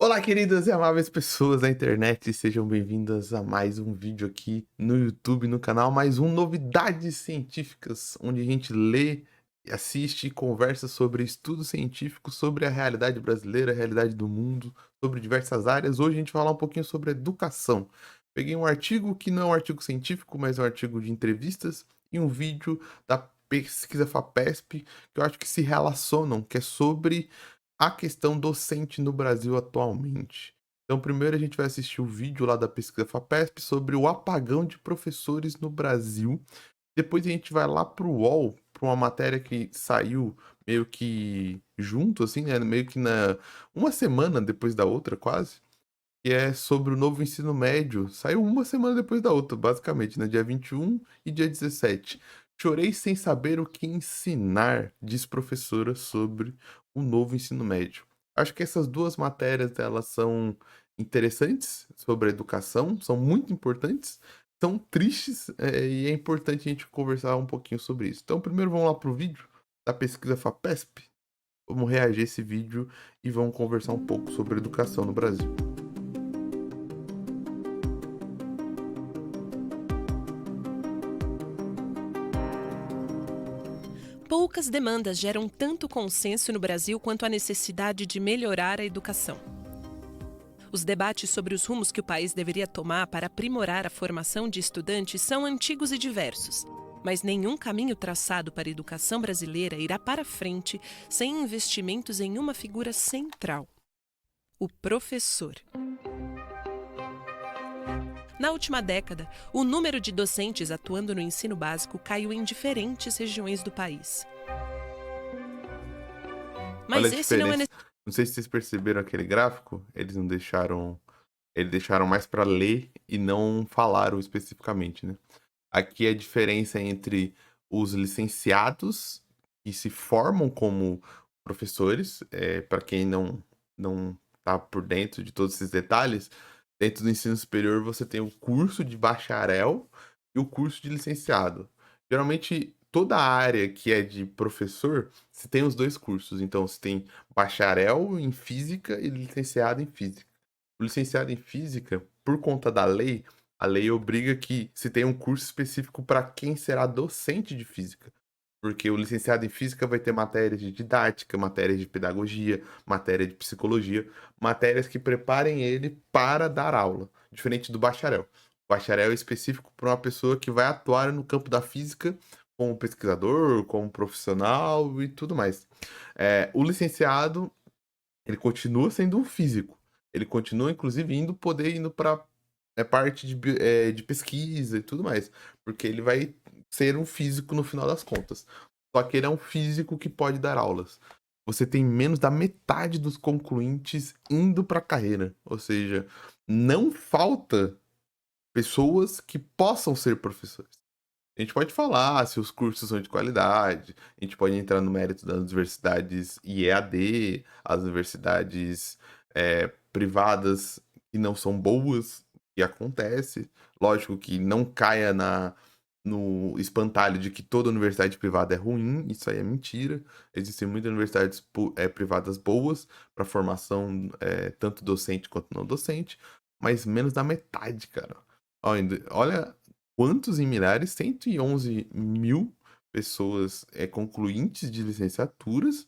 Olá, queridas e amáveis pessoas da internet, sejam bem-vindas a mais um vídeo aqui no YouTube, no canal, mais um Novidades Científicas, onde a gente lê, assiste e conversa sobre estudos científicos, sobre a realidade brasileira, a realidade do mundo, sobre diversas áreas. Hoje a gente vai falar um pouquinho sobre educação. Peguei um artigo que não é um artigo científico, mas é um artigo de entrevistas e um vídeo da pesquisa FAPESP que eu acho que se relacionam, que é sobre a questão docente no Brasil atualmente. Então, primeiro a gente vai assistir o vídeo lá da pesquisa FAPESP sobre o apagão de professores no Brasil. Depois a gente vai lá para o UOL, para uma matéria que saiu meio que junto, assim, né? Meio que uma semana depois da outra, quase. Que é sobre o novo ensino médio. Saiu uma semana depois da outra, basicamente, né? Dia 21 e dia 17. Chorei sem saber o que ensinar, diz professora sobre o novo ensino médio. Acho que essas duas matérias, elas são interessantes sobre a educação, são muito importantes, são tristes, e é importante a gente conversar um pouquinho sobre isso. Então, primeiro vamos lá pro vídeo da pesquisa FAPESP. Vamos reagir a esse vídeo e vamos conversar um pouco sobre educação no Brasil. Poucas demandas geram tanto consenso no Brasil quanto a necessidade de melhorar a educação. Os debates sobre os rumos que o país deveria tomar para aprimorar a formação de estudantes são antigos e diversos. Mas nenhum caminho traçado para a educação brasileira irá para frente sem investimentos em uma figura central: o professor. Na última década, o número de docentes atuando no ensino básico caiu em diferentes regiões do país. Olha a Mas esse não é diferença. Não sei se vocês perceberam aquele gráfico, eles deixaram mais para ler e não falaram especificamente, né. Aqui a diferença entre os licenciados que se formam como professores, para quem não tá por dentro de todos esses detalhes, dentro do ensino superior você tem o curso de bacharel e o curso de licenciado. Geralmente, toda a área que é de professor, você tem os 2 cursos, então você tem bacharel em física e licenciado em física. O licenciado em física, por conta da lei, a lei obriga que se tenha um curso específico para quem será docente de física. Porque o licenciado em física vai ter matérias de didática, matérias de pedagogia, matéria de psicologia, matérias que preparem ele para dar aula, diferente do bacharel. O bacharel é específico para uma pessoa que vai atuar no campo da física como pesquisador, como profissional e tudo mais. O licenciado, ele continua sendo um físico. Ele continua, inclusive, indo para parte de pesquisa e tudo mais, porque ele vai ser um físico no final das contas. Só que ele é um físico que pode dar aulas. Você tem menos da metade dos concluintes indo para a carreira, ou seja, não falta pessoas que possam ser professores. A gente pode falar se os cursos são de qualidade, a gente pode entrar no mérito das universidades IEAD, as universidades, privadas que não são boas, que acontece. Lógico que não caia no espantalho de que toda universidade privada é ruim, isso aí é mentira. Existem muitas universidades privadas boas para formação, tanto docente quanto não docente, mas menos da metade, cara. Olha quantos em milhares, 111.000 pessoas, concluintes de licenciaturas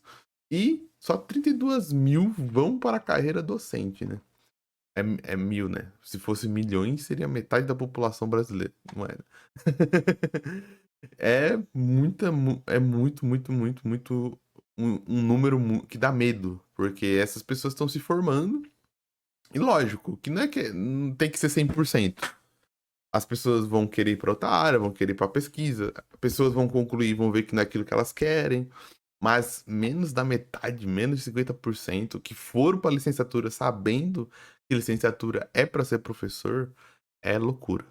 e só 32.000 vão para a carreira docente, né. É 1.000, né, se fosse milhões seria metade da população brasileira, não é, né. É muito, muito, muito, muito um número que dá medo, porque essas pessoas estão se formando e lógico que não tem que ser 100%. As pessoas vão querer ir para outra área, vão querer ir para pesquisa, pessoas vão concluir, vão ver que não é aquilo que elas querem, mas menos da metade, menos de 50% que foram para licenciatura sabendo que licenciatura é para ser professor, é loucura.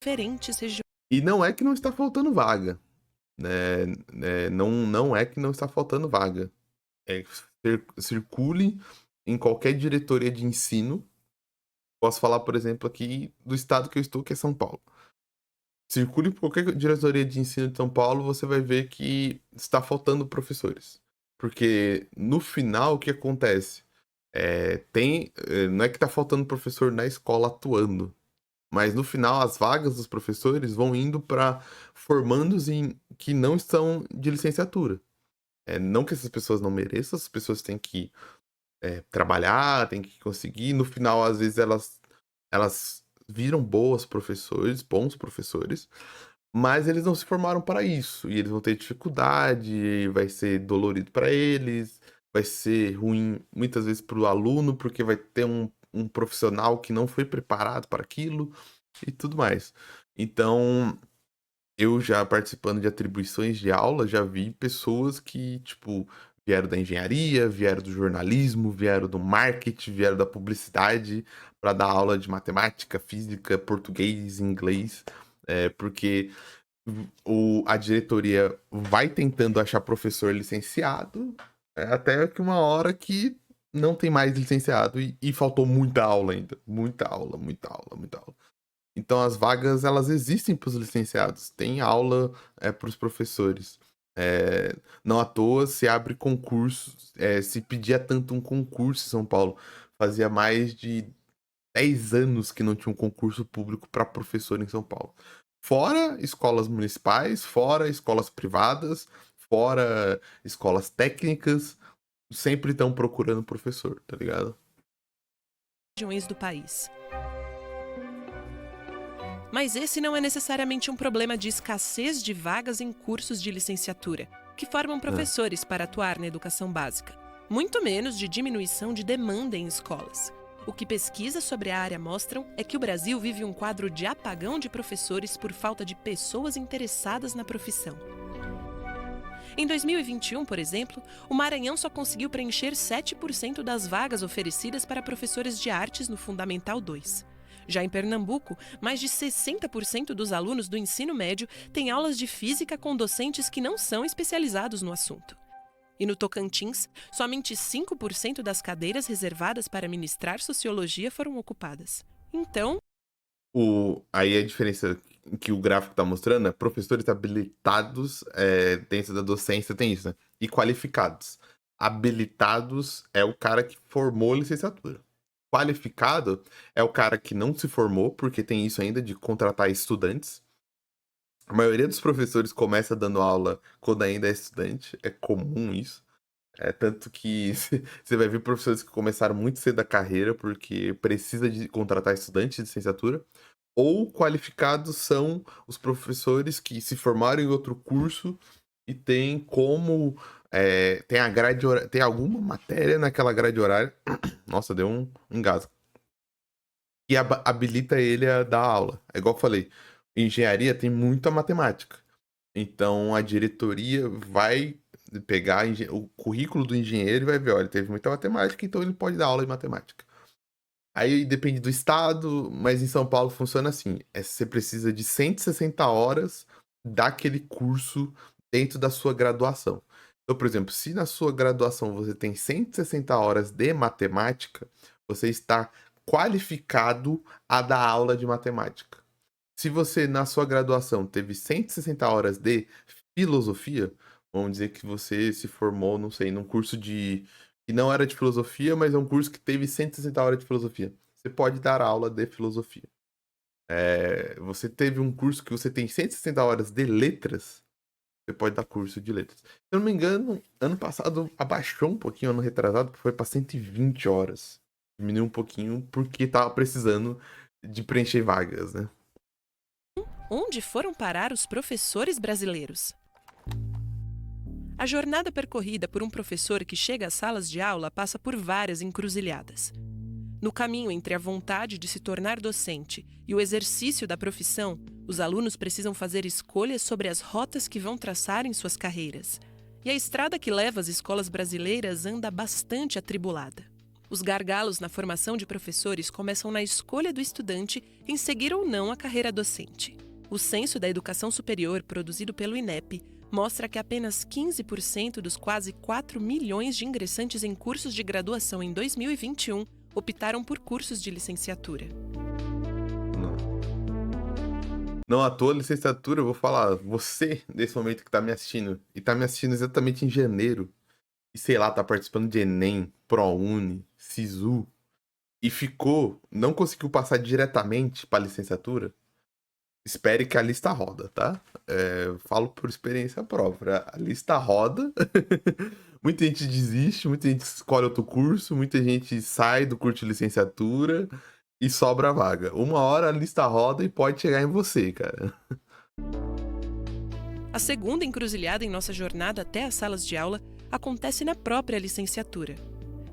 diferentes regiões. E não é que não está faltando vaga, não é que não está faltando vaga, circule em qualquer diretoria de ensino, posso falar, por exemplo, aqui do estado que eu estou, que é São Paulo. Circule por qualquer diretoria de ensino de São Paulo, você vai ver que está faltando professores. Porque no final, o que acontece? Não é que tá faltando professor na escola atuando, mas no final as vagas dos professores vão indo para formandos que não estão de licenciatura. Não que essas pessoas não mereçam, as pessoas têm que trabalhar, têm que conseguir. No final, às vezes, elas viram bons professores, mas eles não se formaram para isso. E eles vão ter dificuldade, vai ser dolorido para eles, vai ser ruim muitas vezes para o aluno, porque vai ter um profissional que não foi preparado para aquilo e tudo mais. Então, eu já participando de atribuições de aula, já vi pessoas que, tipo, vieram da engenharia, vieram do jornalismo, vieram do marketing, vieram da publicidade para dar aula de matemática, física, português, inglês, porque a diretoria vai tentando achar professor licenciado, até que uma hora que não tem mais licenciado e faltou muita aula ainda. Muita aula, muita aula, muita aula. Então as vagas elas existem para os licenciados, tem aula para os professores. Não à toa se abre concursos, se pedia tanto um concurso em São Paulo. Fazia mais de 10 anos que não tinha um concurso público para professor em São Paulo. Fora escolas municipais, fora escolas privadas, fora escolas técnicas, sempre estão procurando professor, tá ligado? Regiões do país. Mas esse não é necessariamente um problema de escassez de vagas em cursos de licenciatura, que formam É. professores para atuar na educação básica, muito menos de diminuição de demanda em escolas. O que pesquisas sobre a área mostram é que o Brasil vive um quadro de apagão de professores por falta de pessoas interessadas na profissão. Em 2021, por exemplo, o Maranhão só conseguiu preencher 7% das vagas oferecidas para professores de artes no Fundamental 2. Já em Pernambuco, mais de 60% dos alunos do ensino médio têm aulas de física com docentes que não são especializados no assunto. E no Tocantins, somente 5% das cadeiras reservadas para ministrar sociologia foram ocupadas. Então, Aí a diferença que o gráfico tá mostrando é professores habilitados, dentro da docência tem isso, né? E qualificados. Habilitados é o cara que formou licenciatura. Qualificado é o cara que não se formou, porque tem isso ainda de contratar estudantes. A maioria dos professores começa dando aula quando ainda é estudante, é comum isso. Tanto que você vai ver professores que começaram muito cedo a carreira porque precisa de contratar estudantes de licenciatura, ou qualificados são os professores que se formaram em outro curso e tem como tem a grade tem alguma matéria naquela grade horária. Nossa, deu um engasgo. Que habilita ele a dar aula. É igual eu falei, engenharia tem muita matemática. Então a diretoria vai pegar o currículo do engenheiro e vai ver, olha, ele teve muita matemática, então ele pode dar aula de matemática. Aí depende do estado, mas em São Paulo funciona assim: você precisa de 160 horas daquele curso dentro da sua graduação. Então, por exemplo, se na sua graduação você tem 160 horas de matemática, você está qualificado a dar aula de matemática. Se você, na sua graduação, teve 160 horas de filosofia, vamos dizer que você se formou, não sei, num curso que não era de filosofia, mas é um curso que teve 160 horas de filosofia. Você pode dar aula de filosofia. Você teve um curso que você tem 160 horas de letras, você pode dar curso de letras. Se eu não me engano, ano passado abaixou um pouquinho, ano retrasado, foi para 120 horas. Diminuiu um pouquinho porque tava precisando de preencher vagas, né? onde foram parar os professores brasileiros? A jornada percorrida por um professor que chega às salas de aula passa por várias encruzilhadas. No caminho entre a vontade de se tornar docente e o exercício da profissão, os alunos precisam fazer escolhas sobre as rotas que vão traçar em suas carreiras. E a estrada que leva às escolas brasileiras anda bastante atribulada. Os gargalos na formação de professores começam na escolha do estudante em seguir ou não a carreira docente. O Censo da Educação Superior, produzido pelo INEP, mostra que apenas 15% dos quase 4 milhões de ingressantes em cursos de graduação em 2021 optaram por cursos de licenciatura. Não. Não à toa, licenciatura, eu vou falar, você, nesse momento que tá me assistindo, e tá me assistindo exatamente em janeiro, e sei lá, tá participando de Enem, ProUni, SISU e não conseguiu passar diretamente para licenciatura, espere que a lista roda, tá? Falo por experiência própria. A lista roda. Muita gente desiste, muita gente escolhe outro curso, muita gente sai do curso de licenciatura e sobra a vaga. Uma hora a lista roda e pode chegar em você, cara. A segunda encruzilhada em nossa jornada até as salas de aula acontece na própria licenciatura.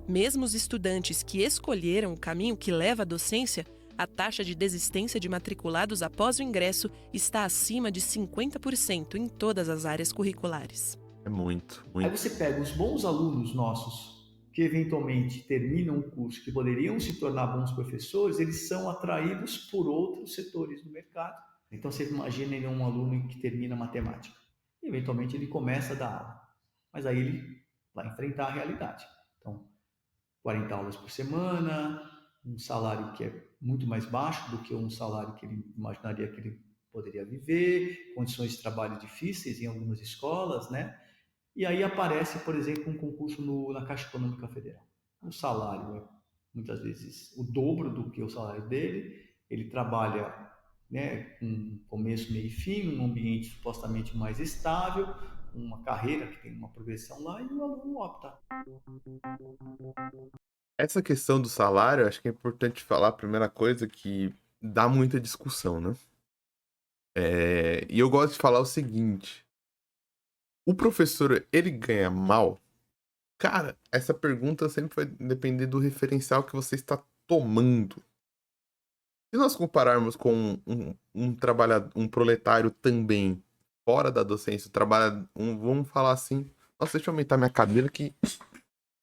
Mesmo os estudantes que escolheram o caminho que leva à docência, a taxa de desistência de matriculados após o ingresso está acima de 50% em todas as áreas curriculares. É muito, Aí muito. você pega os bons alunos nossos, que eventualmente terminam um curso, que poderiam se tornar bons professores, eles são atraídos por outros setores do mercado. Então você imagina um aluno que termina matemática. E, eventualmente ele começa a dar aula. Mas aí ele vai enfrentar a realidade. Então, 40 aulas por semana, um salário que é muito mais baixo do que um salário que ele imaginaria que ele poderia viver, condições de trabalho difíceis em algumas escolas, né? E aí aparece, por exemplo, um concurso na Caixa Econômica Federal. O salário é muitas vezes o dobro do que o salário dele, ele trabalha, né, com começo, meio e fim, num ambiente supostamente mais estável, uma carreira que tem uma progressão lá, e o aluno opta. Essa questão do salário, acho que é importante falar a primeira coisa que dá muita discussão, né? E eu gosto de falar o seguinte: o professor, ele ganha mal? Cara, essa pergunta sempre vai depender do referencial que você está tomando. Se nós compararmos com um proletário também fora da docência, vamos falar assim, nossa, deixa eu aumentar minha cadeira que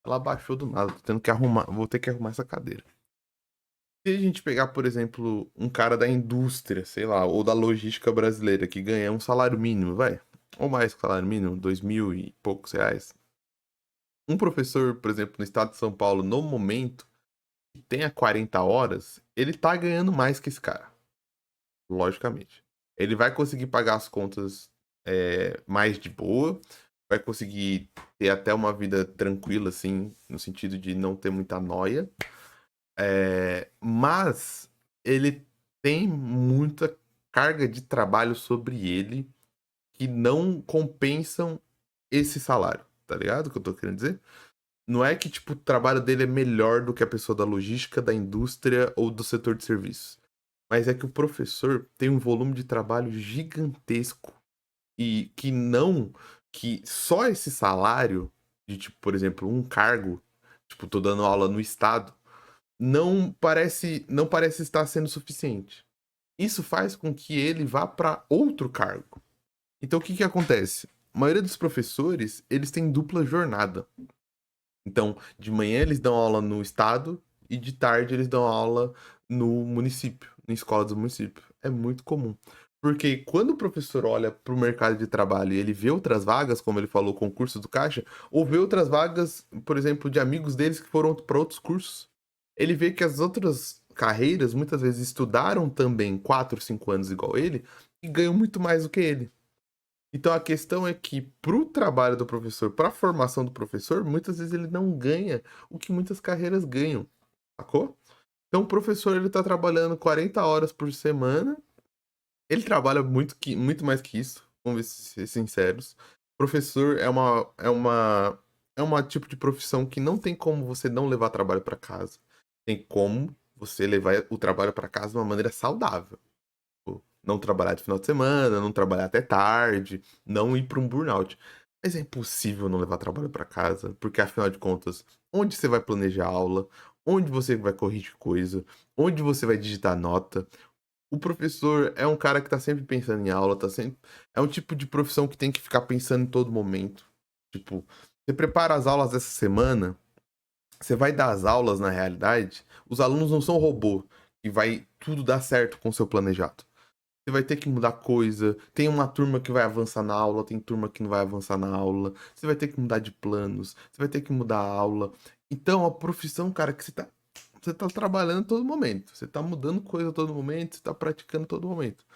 ela baixou do nada, tô tendo que arrumar, vou ter que arrumar essa cadeira. Se a gente pegar, por exemplo, um cara da indústria, sei lá, ou da logística brasileira que ganha um salário mínimo, vai, ou mais que salário mínimo, 2.000 e poucos reais. Um professor, por exemplo, no estado de São Paulo, no momento, que tenha 40 horas, ele tá ganhando mais que esse cara. Logicamente. Ele vai conseguir pagar as contas mais de boa, vai conseguir ter até uma vida tranquila, assim, no sentido de não ter muita noia. Mas ele tem muita carga de trabalho sobre ele que não compensam esse salário, tá ligado o que eu tô querendo dizer? Não é que, tipo, o trabalho dele é melhor do que a pessoa da logística, da indústria ou do setor de serviços. Mas é que o professor tem um volume de trabalho gigantesco e que só esse salário de, tipo, por exemplo, um cargo, tipo, tô dando aula no estado, não parece estar sendo suficiente. Isso faz com que ele vá para outro cargo. Então, o que que acontece? A maioria dos professores, eles têm dupla jornada. Então, de manhã eles dão aula no estado e de tarde eles dão aula no município, na escola do município. É muito comum. Porque quando o professor olha para o mercado de trabalho e ele vê outras vagas, como ele falou, concurso do Caixa, ou vê outras vagas, por exemplo, de amigos deles que foram para outros cursos, ele vê que as outras carreiras muitas vezes estudaram também 4, 5 anos igual ele e ganham muito mais do que ele. Então a questão é que pro trabalho do professor, pra formação do professor, muitas vezes ele não ganha o que muitas carreiras ganham, sacou? Então o professor ele tá trabalhando 40 horas por semana, ele trabalha muito mais que isso, vamos ser sinceros. Professor é uma tipo de profissão que não tem como você não levar trabalho pra casa. Tem como você levar o trabalho pra casa de uma maneira saudável. Tipo, não trabalhar de final de semana, não trabalhar até tarde, não ir para um burnout. Mas é impossível não levar trabalho para casa, porque afinal de contas, onde você vai planejar a aula, onde você vai corrigir coisa, onde você vai digitar nota. O professor é um cara que tá sempre pensando em aula, tá sempre. É um tipo de profissão que tem que ficar pensando em todo momento. Tipo, você prepara as aulas dessa semana, você vai dar as aulas na realidade, os alunos não são robô, e vai tudo dar certo com o seu planejado. Você vai ter que mudar coisa. Tem uma turma que vai avançar na aula, tem turma que não vai avançar na aula. Você vai ter que mudar de planos, você vai ter que mudar a aula. Então, a profissão, cara, que você tá trabalhando a todo momento. Você tá mudando coisa a todo momento, você tá praticando a todo momento.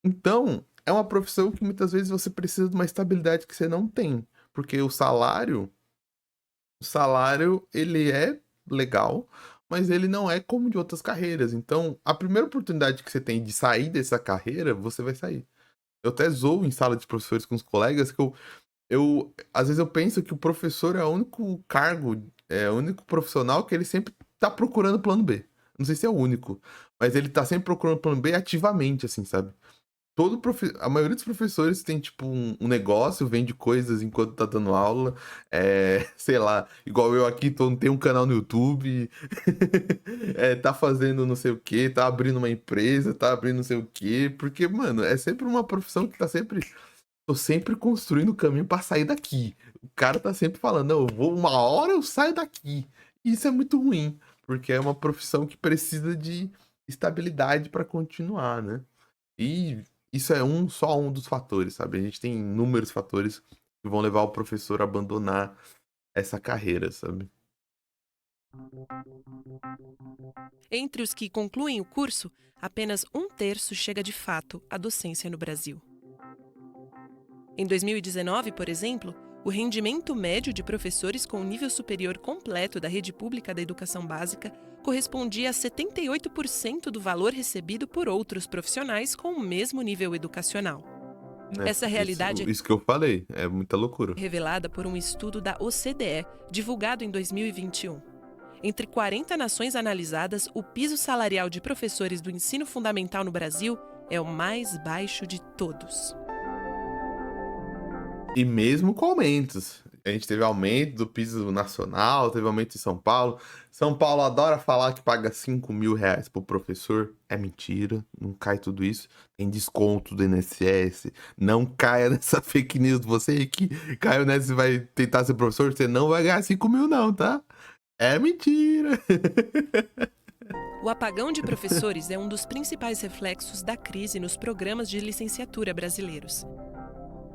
Então, é uma profissão que muitas vezes você precisa de uma estabilidade que você não tem. Porque o salário, ele é legal, mas ele não é como de outras carreiras. Então, a primeira oportunidade que você tem de sair dessa carreira, você vai sair. Eu até zoo em sala de professores com os colegas que às vezes eu penso que o professor é o único cargo, é o único profissional que ele sempre tá procurando plano B. Não sei se é o único, mas ele tá sempre procurando plano B ativamente, assim, sabe? A maioria dos professores tem, tipo, um negócio, vende coisas enquanto tá dando aula. Sei lá, igual eu aqui, tem um canal no YouTube, tá fazendo não sei o quê, tá abrindo uma empresa, tá abrindo não sei o quê. Porque, mano, é sempre uma profissão que tá sempre. Tô sempre construindo o caminho pra sair daqui. O cara tá sempre falando, não, uma hora eu saio daqui. E isso é muito ruim, porque é uma profissão que precisa de estabilidade pra continuar, né? E isso é só um dos fatores, sabe? A gente tem inúmeros fatores que vão levar o professor a abandonar essa carreira, sabe? Entre os que concluem o curso, apenas 1/3 chega de fato à docência no Brasil. Em 2019, por exemplo, o rendimento médio de professores com nível superior completo da rede pública da educação básica correspondia a 78% do valor recebido por outros profissionais com o mesmo nível educacional. Né? Essa realidade Isso que eu falei, é muita loucura. é revelada por um estudo da OCDE, divulgado em 2021. Entre 40 nações analisadas, o piso salarial de professores do ensino fundamental no Brasil é o mais baixo de todos. E mesmo com aumentos. A gente teve aumento do piso nacional, teve aumento em São Paulo. São Paulo adora falar que paga 5 mil reais pro professor. É mentira, não cai tudo isso. Tem desconto do INSS. Não caia nessa fake news. Você que caiu nessa e vai tentar ser professor, você não vai ganhar 5 mil não, tá? É mentira. O apagão de professores é um dos principais reflexos da crise nos programas de licenciatura brasileiros.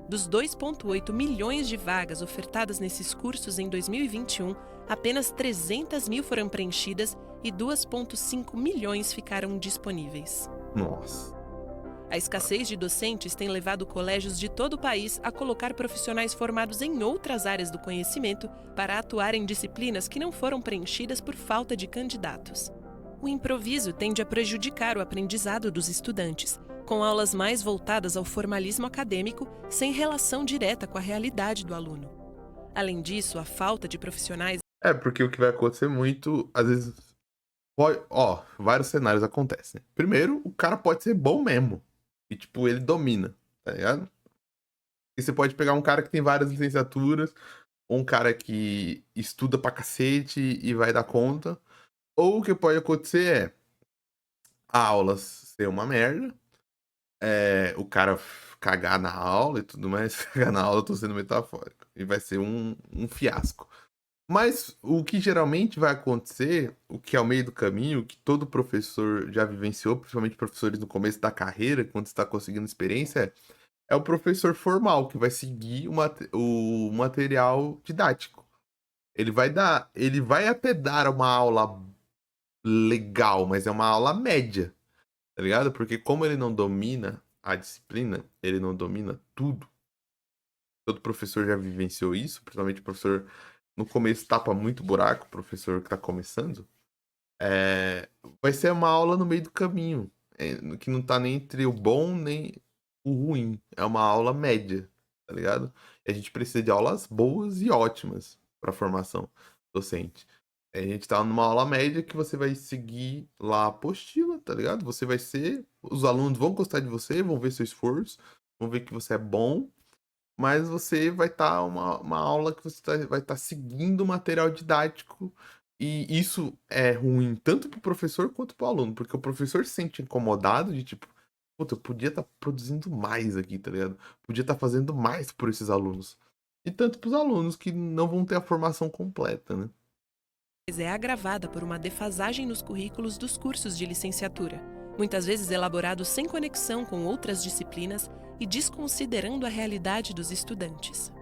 Dos 2,8 milhões de vagas ofertadas nesses cursos em 2021, apenas 300 mil foram preenchidas e 2,5 milhões ficaram disponíveis. Nossa. A escassez de docentes tem levado colégios de todo o país a colocar profissionais formados em outras áreas do conhecimento para atuar em disciplinas que não foram preenchidas por falta de candidatos. O improviso tende a prejudicar o aprendizado dos estudantes, com aulas mais voltadas ao formalismo acadêmico, sem relação direta com a realidade do aluno. Além disso, a falta de profissionais Porque o que vai acontecer muito, às vezes, vários cenários acontecem. Primeiro, o cara pode ser bom mesmo. E, tipo, ele domina, tá ligado? E você pode pegar um cara que tem várias licenciaturas, ou um cara que estuda pra cacete e vai dar conta. Ou o que pode acontecer é a aula ser uma merda, o cara cagar na aula e tudo mais. Cagar na aula, eu tô sendo metafórico. E vai ser um fiasco. Mas o que geralmente vai acontecer, o que é ao meio do caminho, que todo professor já vivenciou, principalmente professores no começo da carreira, quando está conseguindo experiência, é o professor formal, que vai seguir o material didático. Ele vai até dar uma aula legal, mas é uma aula média, tá ligado? Porque como ele não domina a disciplina, ele não domina tudo. Todo professor já vivenciou isso, principalmente o professor no começo tapa muito buraco, o professor que tá começando. Vai ser uma aula no meio do caminho, que não tá nem entre o bom nem o ruim. É uma aula média, tá ligado? E a gente precisa de aulas boas e ótimas para formação docente. A gente tá numa aula média que você vai seguir lá a apostila, tá ligado? Os alunos vão gostar de você, vão ver seu esforço, vão ver que você é bom, mas você vai estar uma aula que vai estar seguindo o material didático. E isso é ruim tanto pro professor quanto pro aluno, porque o professor se sente incomodado de tipo, puta, eu podia estar produzindo mais aqui, tá ligado? Podia estar fazendo mais por esses alunos. E tanto pros alunos que não vão ter a formação completa, né? é agravada por uma defasagem nos currículos dos cursos de licenciatura, muitas vezes elaborados sem conexão com outras disciplinas e desconsiderando a realidade dos estudantes.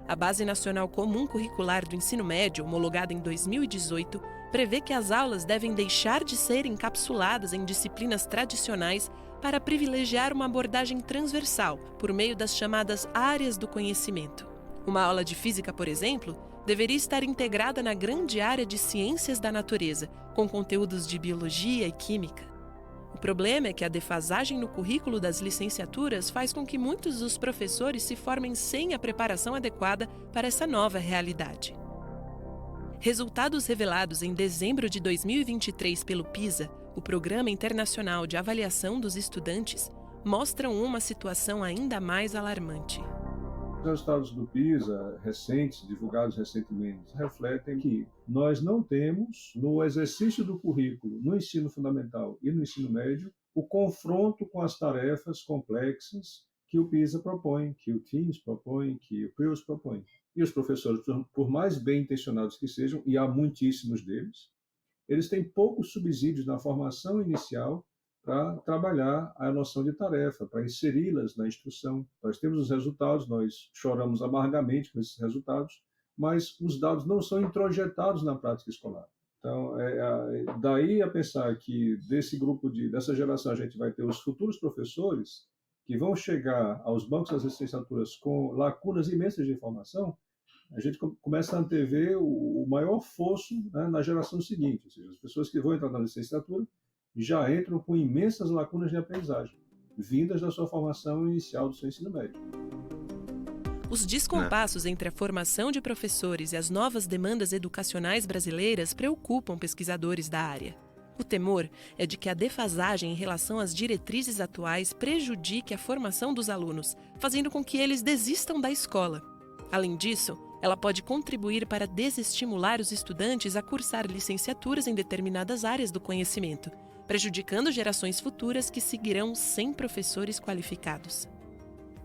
A Base Nacional Comum Curricular do Ensino Médio, homologada em 2018, prevê que as aulas devem deixar de ser encapsuladas em disciplinas tradicionais para privilegiar uma abordagem transversal por meio das chamadas áreas do conhecimento. Uma aula de física, por exemplo, deveria estar integrada na grande área de ciências da natureza, com conteúdos de biologia e química. O problema é que a defasagem no currículo das licenciaturas faz com que muitos dos professores se formem sem a preparação adequada para essa nova realidade. Resultados revelados em dezembro de 2023 pelo PISA, o Programa Internacional de Avaliação dos Estudantes, mostram uma situação ainda mais alarmante. Os resultados do PISA recentes, divulgados recentemente, refletem que nós não temos, no exercício do currículo, no ensino fundamental e no ensino médio, o confronto com as tarefas complexas que o PISA propõe, que o TIMSS propõe, que o PIRLS propõe. E os professores, por mais bem intencionados que sejam, e há muitíssimos deles, eles têm poucos subsídios na formação inicial para trabalhar a noção de tarefa, para inseri-las na instrução. Nós temos os resultados, nós choramos amargamente com esses resultados, mas os dados não são introjetados na prática escolar. Então, daí a pensar que dessa geração a gente vai ter os futuros professores que vão chegar aos bancos das licenciaturas com lacunas imensas de informação, a gente começa a antever o maior fosso, né, na geração seguinte, ou seja, as pessoas que vão entrar na licenciatura já entram com imensas lacunas de aprendizagem, vindas da sua formação inicial do seu ensino médio. Os descompassos entre a formação de professores e as novas demandas educacionais brasileiras preocupam pesquisadores da área. O temor é de que a defasagem em relação às diretrizes atuais prejudique a formação dos alunos, fazendo com que eles desistam da escola. Além disso, ela pode contribuir para desestimular os estudantes a cursar licenciaturas em determinadas áreas do conhecimento, prejudicando gerações futuras que seguirão sem professores qualificados.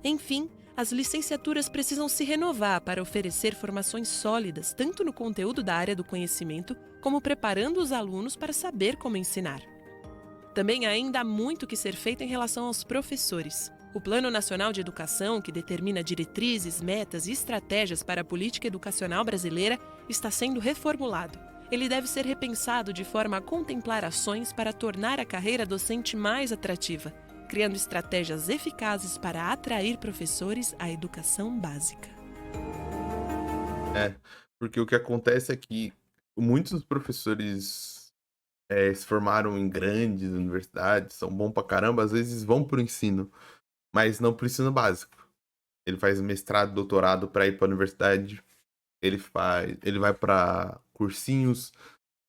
Enfim, as licenciaturas precisam se renovar para oferecer formações sólidas, tanto no conteúdo da área do conhecimento, como preparando os alunos para saber como ensinar. Também ainda há muito que ser feito em relação aos professores. O Plano Nacional de Educação, que determina diretrizes, metas e estratégias para a política educacional brasileira, está sendo reformulado. Ele deve ser repensado de forma a contemplar ações para tornar a carreira docente mais atrativa, criando estratégias eficazes para atrair professores à educação básica. Porque o que acontece é que muitos professores se formaram em grandes universidades, são bons pra caramba, às vezes vão pro ensino, mas não pro ensino básico. Ele faz mestrado, doutorado para ir pra universidade, ele vai para cursinhos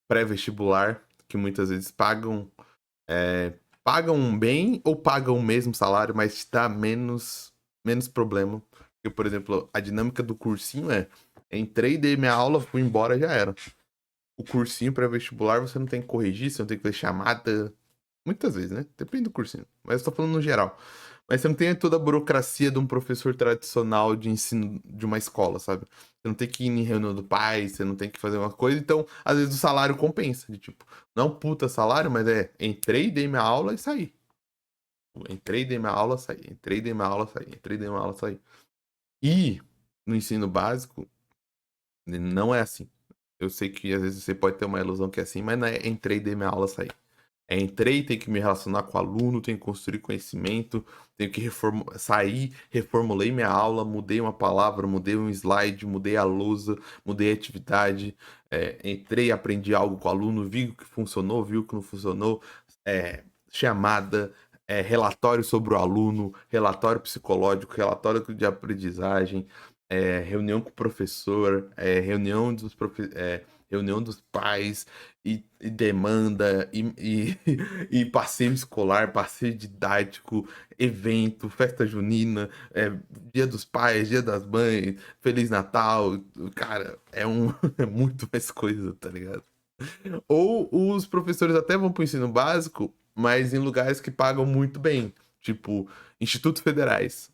pré-vestibular, que muitas vezes pagam bem ou pagam o mesmo salário, mas te dá menos problema. Porque, por exemplo, a dinâmica do cursinho entrei, dei minha aula, fui embora, já era. O cursinho pré-vestibular você não tem que corrigir, você não tem que fazer chamada. Muitas vezes, né? Depende do cursinho. Mas eu tô falando no geral. Mas você não tem toda a burocracia de um professor tradicional de ensino de uma escola, sabe? Você não tem que ir em reunião do pai, você não tem que fazer uma coisa. Então, às vezes o salário compensa. De tipo, não é um puta salário, mas entrei, dei minha aula e saí. Entrei, dei minha aula, saí. Entrei, dei minha aula, saí. Entrei, dei minha aula, saí. E no ensino básico, não é assim. Eu sei que às vezes você pode ter uma ilusão que é assim, mas não é entrei, dei minha aula, saí. Entrei, tenho que me relacionar com o aluno, tenho que construir conhecimento, tenho que sair, reformulei minha aula, mudei uma palavra, mudei um slide, mudei a lousa, mudei a atividade, entrei, aprendi algo com o aluno, vi o que funcionou, vi o que não funcionou, chamada, relatório sobre o aluno, relatório psicológico, relatório de aprendizagem, reunião com o professor, reunião dos pais, e demanda, e passeio escolar, passeio didático, evento, festa junina, dia dos pais, dia das mães, Feliz Natal. Cara, é muito mais coisa, tá ligado? Ou os professores até vão pro ensino básico, mas em lugares que pagam muito bem, tipo institutos federais,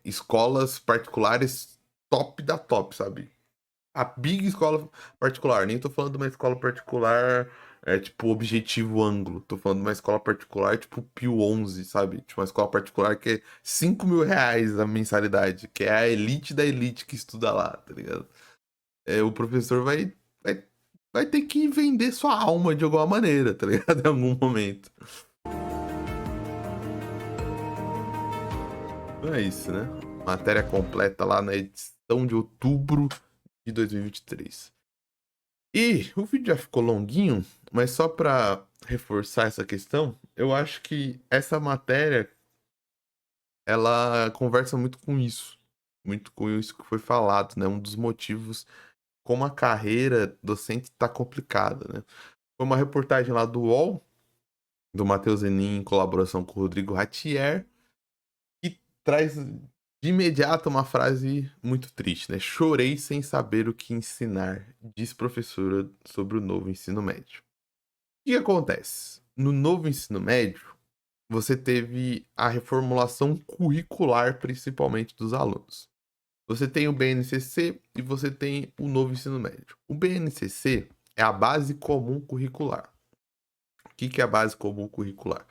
escolas particulares top da top, sabe? A big escola particular, nem tô falando de uma escola particular tipo Objetivo Ângulo, tô falando de uma escola particular tipo Pio 11, sabe? Tipo uma escola particular que é 5 mil reais a mensalidade, que é a elite da elite que estuda lá, tá ligado? O professor vai ter que vender sua alma de alguma maneira, tá ligado? Em algum momento. Então é isso, né? Matéria completa lá na edição gestão de outubro de 2023. E o vídeo já ficou longuinho, mas só para reforçar essa questão, eu acho que essa matéria ela conversa muito com isso que foi falado, né? Um dos motivos como a carreira docente está complicada, né? Foi uma reportagem lá do UOL, do Matheus Enin, em colaboração com o Rodrigo Ratier, que traz de imediato uma frase muito triste, né? Chorei sem saber o que ensinar, diz professora sobre o novo ensino médio. O que acontece? No novo ensino médio, você teve a reformulação curricular, principalmente dos alunos. Você tem o BNCC e você tem o novo ensino médio. O BNCC é a base comum curricular. O que é a base comum curricular?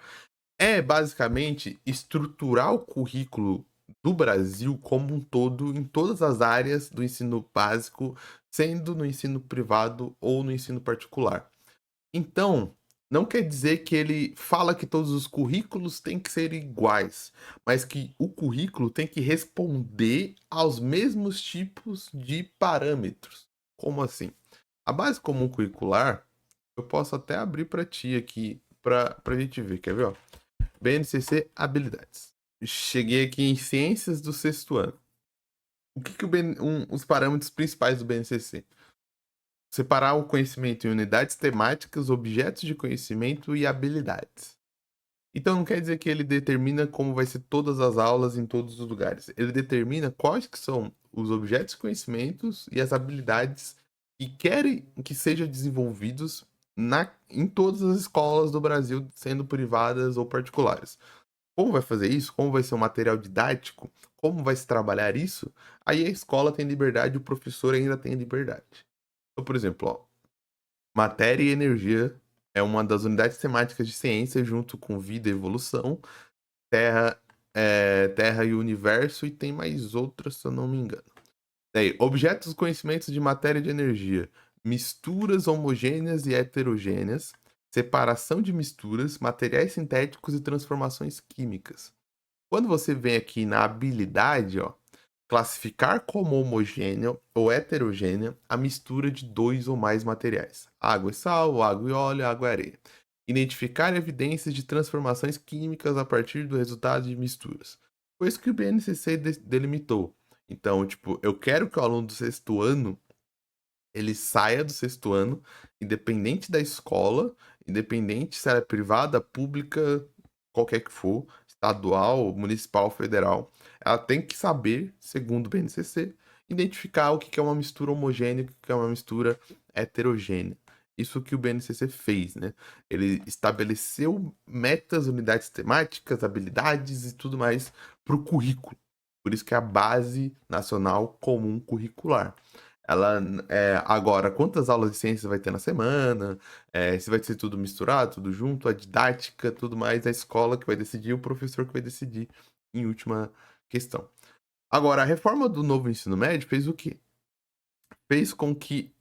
É basicamente estruturar o currículo do Brasil como um todo, em todas as áreas do ensino básico, sendo no ensino privado ou no ensino particular. Então, não quer dizer que ele fala que todos os currículos têm que ser iguais, mas que o currículo tem que responder aos mesmos tipos de parâmetros. Como assim? A base comum curricular, eu posso até abrir para ti aqui, para a gente ver, quer ver? Ó? BNCC Habilidades. Cheguei aqui em Ciências do sexto ano. O que, os parâmetros principais do BNCC? Separar o conhecimento em unidades temáticas, objetos de conhecimento e habilidades. Então não quer dizer que ele determina como vai ser todas as aulas em todos os lugares. Ele determina quais que são os objetos de conhecimentos e as habilidades que querem que sejam desenvolvidos em todas as escolas do Brasil, sendo privadas ou particulares. Como vai fazer isso? Como vai ser o material didático? Como vai se trabalhar isso? Aí a escola tem liberdade, o professor ainda tem liberdade. Então, por exemplo, ó, matéria e energia é uma das unidades temáticas de ciência, junto com vida e evolução, terra, terra e universo, e tem mais outras, se eu não me engano. Daí, objetos, conhecimentos de matéria e de energia, misturas homogêneas e heterogêneas, separação de misturas, materiais sintéticos e transformações químicas. Quando você vem aqui na habilidade, ó, classificar como homogênea ou heterogênea a mistura de dois ou mais materiais, água e sal, água e óleo, água e areia. Identificar evidências de transformações químicas a partir do resultado de misturas. Foi isso que o BNCC delimitou. Então, tipo, eu quero que o aluno do sexto ano ele saia do sexto ano, independente da escola, independente se ela é privada, pública, qualquer que for, estadual, municipal, federal, ela tem que saber, segundo o BNCC, identificar o que é uma mistura homogênea e o que é uma mistura heterogênea. Isso que o BNCC fez, né? Ele estabeleceu metas, unidades temáticas, habilidades e tudo mais para o currículo. Por isso que é a Base Nacional Comum Curricular. Ela, agora, quantas aulas de ciências vai ter na semana, se vai ser tudo misturado, tudo junto, a didática, tudo mais, a escola que vai decidir, o professor que vai decidir, em última questão. Agora, a reforma do novo ensino médio fez o quê? Fez com que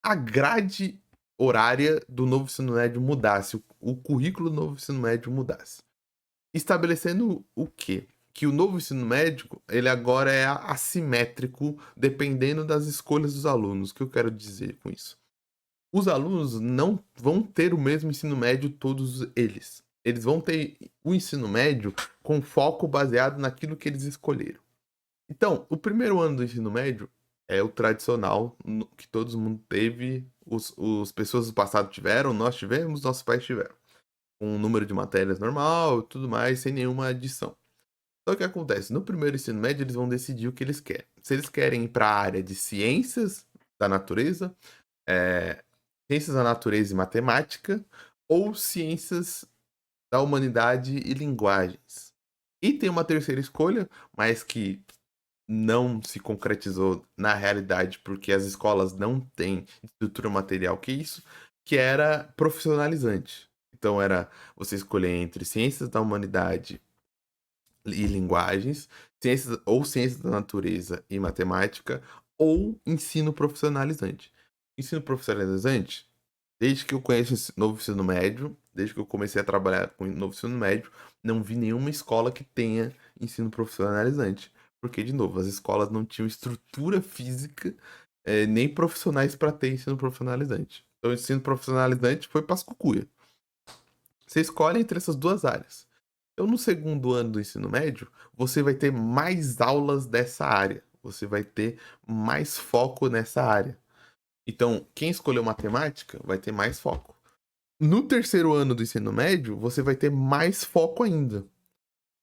a grade horária do novo ensino médio mudasse, o currículo do novo ensino médio mudasse. Estabelecendo o quê? Que o novo ensino médio, ele agora é assimétrico, dependendo das escolhas dos alunos. O que eu quero dizer com isso? Os alunos não vão ter o mesmo ensino médio, todos eles. Eles vão ter o ensino médio com foco baseado naquilo que eles escolheram. Então, o primeiro ano do ensino médio é o tradicional, que todo mundo teve, os pessoas do passado tiveram, nós tivemos, nossos pais tiveram. Com um número de matérias normal, tudo mais, sem nenhuma adição. Então o que acontece? No primeiro ensino médio, eles vão decidir o que eles querem. Se eles querem ir para a área de ciências da natureza, ciências da natureza e matemática, ou ciências da humanidade e linguagens. E tem uma terceira escolha, mas que não se concretizou na realidade, porque as escolas não têm estrutura material que isso, que era profissionalizante. Então era você escolher entre ciências da humanidade e linguagens, ciências da natureza e matemática, ou ensino profissionalizante. Ensino profissionalizante, desde que eu conheço esse novo ensino médio, desde que eu comecei a trabalhar com o novo ensino médio, não vi nenhuma escola que tenha ensino profissionalizante. porque, de novo, as escolas não tinham estrutura física, nem profissionais para ter ensino profissionalizante. Então, o ensino profissionalizante foi para as cucuia. Você escolhe entre essas duas áreas. Então, no segundo ano do ensino médio, você vai ter mais aulas dessa área. Você vai ter mais foco nessa área. Então, quem escolheu matemática vai ter mais foco. No terceiro ano do ensino médio, você vai ter mais foco ainda.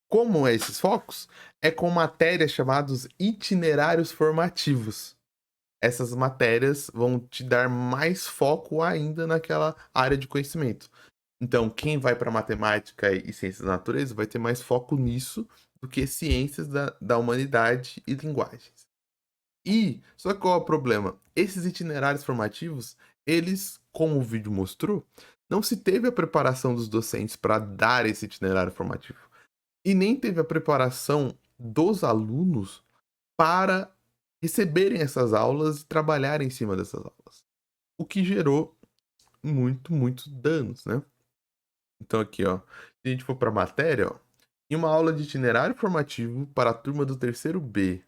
Como é esses focos? É com matérias chamadas itinerários formativos. Essas matérias vão te dar mais foco ainda naquela área de conhecimento. Então, quem vai para matemática e ciências da natureza vai ter mais foco nisso do que ciências da humanidade e linguagens. Só que qual é o problema? Esses itinerários formativos, eles, como o vídeo mostrou, não se teve a preparação dos docentes para dar esse itinerário formativo. E nem teve a preparação dos alunos para receberem essas aulas e trabalharem em cima dessas aulas. O que gerou muitos danos, né? Então aqui, ó, se a gente for para a matéria, ó, em uma aula de itinerário formativo para a turma do terceiro B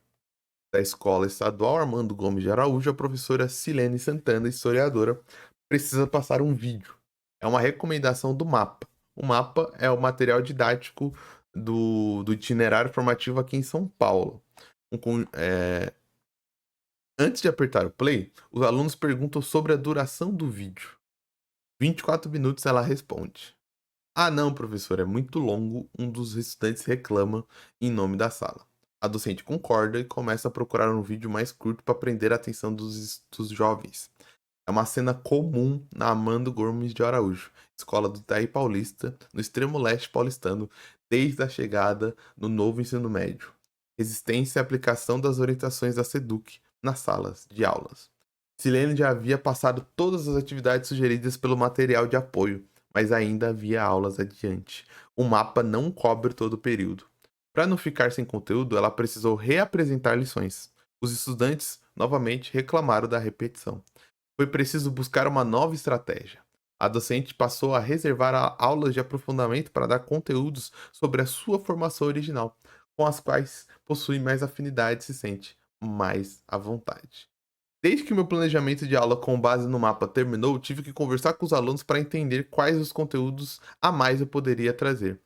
da Escola Estadual Armando Gomes de Araújo, a professora Silene Santana, historiadora, precisa passar um vídeo. É uma recomendação do mapa. O mapa é o material didático do itinerário formativo aqui em São Paulo. Antes de apertar o play, os alunos perguntam sobre a duração do vídeo. 24 minutos ela responde. Ah, não, professor, é muito longo, um dos estudantes reclama em nome da sala. A docente concorda e começa a procurar um vídeo mais curto para prender a atenção dos jovens. É uma cena comum na Armando Gomes de Araújo, escola do Itaí Paulista, no extremo leste paulistano, desde a chegada no novo ensino médio. Resistência e aplicação das orientações da SEDUC nas salas de aulas. Silene já havia passado todas as atividades sugeridas pelo material de apoio, mas ainda havia aulas adiante. O mapa não cobre todo o período. Para não ficar sem conteúdo, ela precisou reapresentar lições. Os estudantes novamente reclamaram da repetição. Foi preciso buscar uma nova estratégia. A docente passou a reservar aulas de aprofundamento para dar conteúdos sobre a sua formação original, com as quais possui mais afinidade e se sente mais à vontade. Desde que meu planejamento de aula com base no mapa terminou, tive que conversar com os alunos para entender quais os conteúdos a mais eu poderia trazer.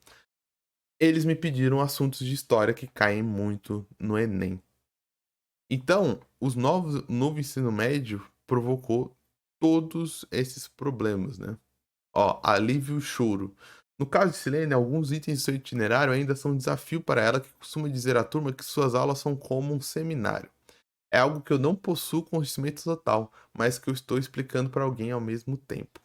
Eles me pediram assuntos de história que caem muito no Enem. Então, o novo ensino médio provocou todos esses problemas, né? Ó, alívio e choro. No caso de Silene, alguns itens do seu itinerário ainda são um desafio para ela, que costuma dizer à turma que suas aulas são como um seminário. É algo que eu não possuo conhecimento total, mas que eu estou explicando para alguém ao mesmo tempo.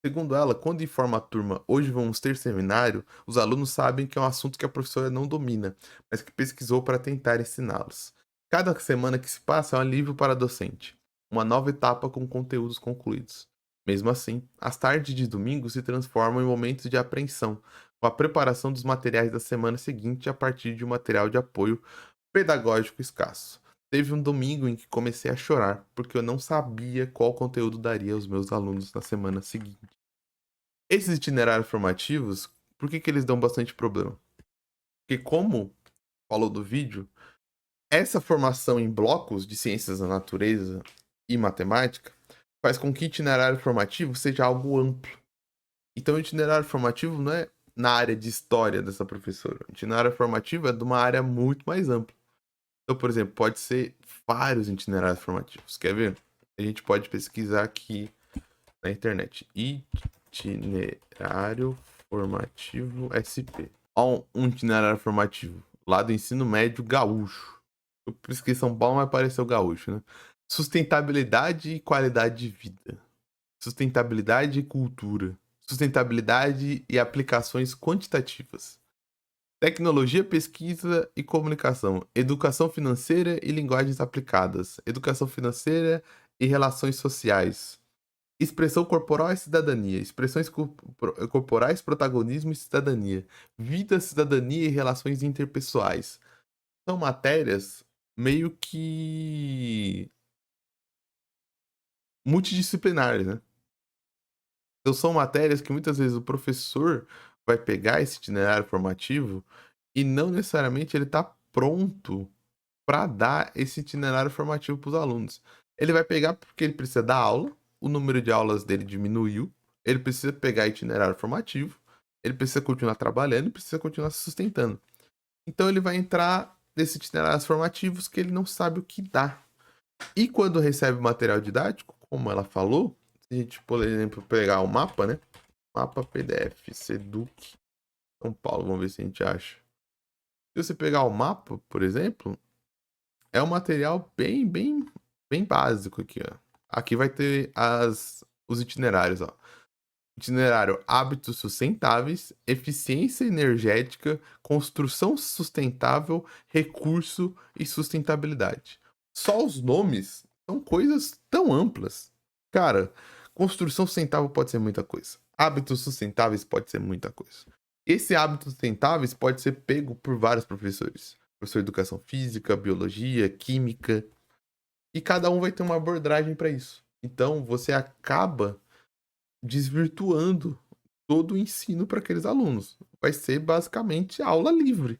Segundo ela, quando informa a turma hoje vamos ter seminário, os alunos sabem que é um assunto que a professora não domina, mas que pesquisou para tentar ensiná-los. Cada semana que se passa é um alívio para a docente, uma nova etapa com conteúdos concluídos. Mesmo assim, as tardes de domingo se transformam em momentos de apreensão, com a preparação dos materiais da semana seguinte a partir de um material de apoio pedagógico escasso. Teve um domingo em que comecei a chorar, porque eu não sabia qual conteúdo daria aos meus alunos na semana seguinte. Esses itinerários formativos, por que eles dão bastante problema? Porque, como falou do vídeo, essa formação em blocos de ciências da natureza e matemática faz com que o itinerário formativo seja algo amplo. Então, o itinerário formativo não é na área de história dessa professora. O itinerário formativo é de uma área muito mais ampla. Então, por exemplo, pode ser vários itinerários formativos. Quer ver? A gente pode pesquisar aqui na internet. Itinerário formativo SP. Ó, um itinerário formativo lá do ensino médio gaúcho. Eu pesquisei São Paulo, mas apareceu gaúcho, né? Sustentabilidade e qualidade de vida. Sustentabilidade e cultura. Sustentabilidade e aplicações quantitativas. Tecnologia, pesquisa e comunicação. Educação financeira e linguagens aplicadas. Educação financeira e relações sociais. Expressão corporal e cidadania. Expressões corporais, protagonismo e cidadania. Vida, cidadania e relações interpessoais. São matérias meio que multidisciplinares, né? Então são matérias que muitas vezes o professor vai pegar esse itinerário formativo e não necessariamente ele está pronto para dar esse itinerário formativo para os alunos. Ele vai pegar porque ele precisa dar aula, o número de aulas dele diminuiu, ele precisa pegar itinerário formativo, ele precisa continuar trabalhando e precisa continuar se sustentando. Então ele vai entrar nesses itinerários formativos que ele não sabe o que dá. E quando recebe material didático, como ela falou, se a gente, por exemplo, pegar o mapa, né? Mapa PDF, Seduc, São Paulo, vamos ver se a gente acha. Se você pegar o mapa, por exemplo, é um material bem básico aqui, ó. Aqui vai ter os itinerários, ó. Itinerário hábitos sustentáveis, eficiência energética, construção sustentável, recurso e sustentabilidade. Só os nomes são coisas tão amplas. Cara, construção sustentável pode ser muita coisa. Hábitos sustentáveis pode ser muita coisa. Esse hábitos sustentáveis pode ser pego por vários professores. Professor de educação física, biologia, química. E cada um vai ter uma abordagem para isso. Então você acaba desvirtuando todo o ensino para aqueles alunos. Vai ser basicamente aula livre.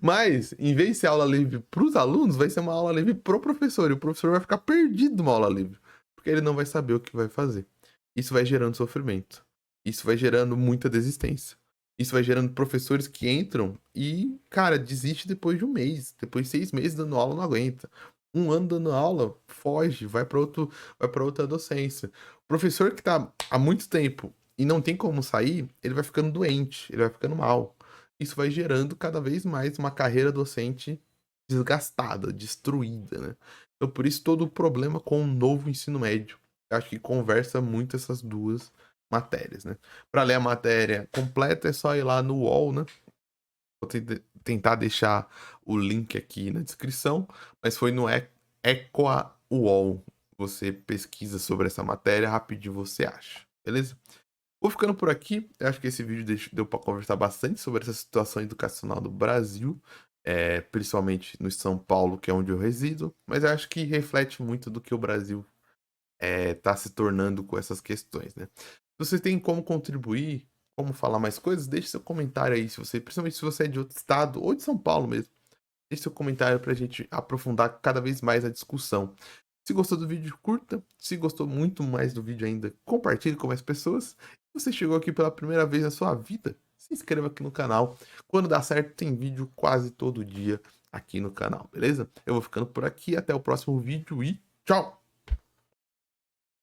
Mas, em vez de ser aula livre para os alunos, vai ser uma aula livre pro professor. E o professor vai ficar perdido numa aula livre. Porque ele não vai saber o que vai fazer. Isso vai gerando sofrimento. Isso vai gerando muita desistência. Isso vai gerando professores que entram e, cara, desiste depois de um mês. Depois de 6 meses dando aula, não aguenta. Um ano dando aula, foge, vai para outra docência. O professor que tá há muito tempo e não tem como sair, ele vai ficando doente, ele vai ficando mal. Isso vai gerando cada vez mais uma carreira docente desgastada, destruída, né? Então, por isso, todo o problema com o novo ensino médio. Eu acho que conversa muito essas duas matérias, né? Para ler a matéria completa é só ir lá no UOL, né? Vou tentar deixar o link aqui na descrição, mas foi no Ecoa UOL. Você pesquisa sobre essa matéria, rapidinho você acha, beleza? Vou ficando por aqui. Eu acho que esse vídeo deu para conversar bastante sobre essa situação educacional do Brasil, principalmente no São Paulo, que é onde eu resido, mas eu acho que reflete muito do que o Brasil está se tornando com essas questões, né? Se você tem como contribuir, como falar mais coisas, deixe seu comentário aí, principalmente se você é de outro estado ou de São Paulo mesmo. Deixe seu comentário para a gente aprofundar cada vez mais a discussão. Se gostou do vídeo, curta. Se gostou muito mais do vídeo ainda, compartilhe com mais pessoas. Se você chegou aqui pela primeira vez na sua vida, se inscreva aqui no canal. Quando dá certo, tem vídeo quase todo dia aqui no canal, beleza? Eu vou ficando por aqui, até o próximo vídeo e tchau!